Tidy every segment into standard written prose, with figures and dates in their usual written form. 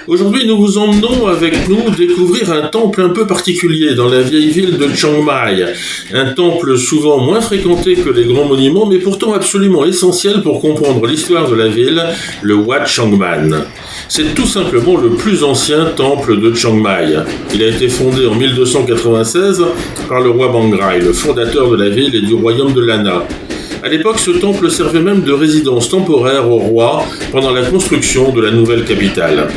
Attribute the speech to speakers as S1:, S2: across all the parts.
S1: Aujourd'hui, nous vous emmenons avec nous découvrir un temple un peu particulier dans la vieille ville de Chiang Mai. Un temple souvent moins fréquenté que les grands monuments, mais pourtant absolument essentiel pour comprendre l'histoire de la ville, le Wat Changman. C'est tout simplement le plus ancien temple de Chiang Mai. Il a été fondé en 1296 par le roi Bangrai, le fondateur de la ville et du royaume de Lana. À l'époque, ce temple servait même de résidence temporaire au roi pendant la construction de la nouvelle capitale.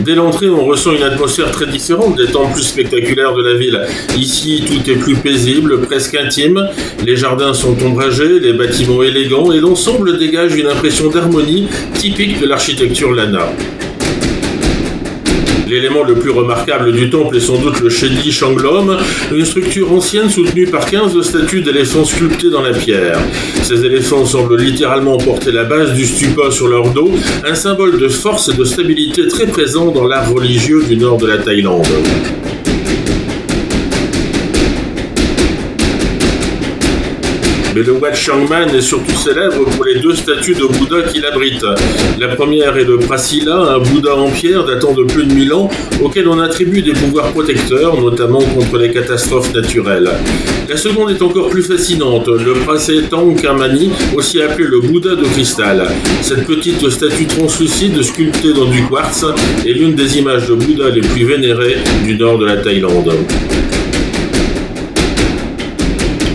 S1: Dès l'entrée, on ressent une atmosphère très différente des temples plus spectaculaires de la ville. Ici, tout est plus paisible, presque intime. Les jardins sont ombragés, les bâtiments élégants et l'ensemble dégage une impression d'harmonie typique de l'architecture Lana. L'élément le plus remarquable du temple est sans doute le Chedi Changlom, une structure ancienne soutenue par 15 statues d'éléphants sculptés dans la pierre. Ces éléphants semblent littéralement porter la base du stupa sur leur dos, un symbole de force et de stabilité très présent dans l'art religieux du nord de la Thaïlande. Mais le Wat Changman est surtout célèbre pour les deux statues de Bouddha qu'il abrite. La première est le Prasila, un Bouddha en pierre datant de plus de 1000 ans, auquel on attribue des pouvoirs protecteurs, notamment contre les catastrophes naturelles. La seconde est encore plus fascinante, le Prasetang Kamani, aussi appelé le Bouddha de cristal. Cette petite statue translucide sculptée dans du quartz est l'une des images de Bouddha les plus vénérées du nord de la Thaïlande.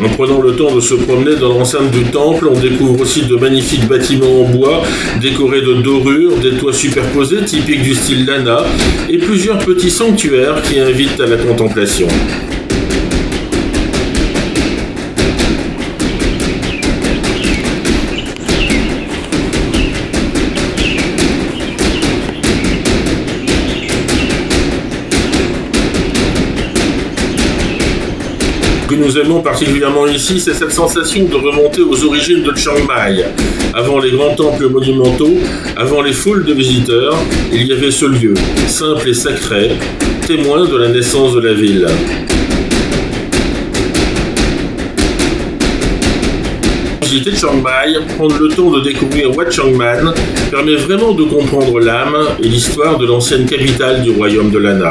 S1: En prenant le temps de se promener dans l'enceinte du temple, on découvre aussi de magnifiques bâtiments en bois, décorés de dorures, des toits superposés typiques du style Lana, et plusieurs petits sanctuaires qui invitent à la contemplation. Ce que nous aimons particulièrement ici, c'est cette sensation de remonter aux origines de Chiang Mai. Avant les grands temples monumentaux, avant les foules de visiteurs, il y avait ce lieu, simple et sacré, témoin de la naissance de la ville. Visiter Chiang Mai, prendre le temps de découvrir Wat Changman, permet vraiment de comprendre l'âme et l'histoire de l'ancienne capitale du royaume de Lana.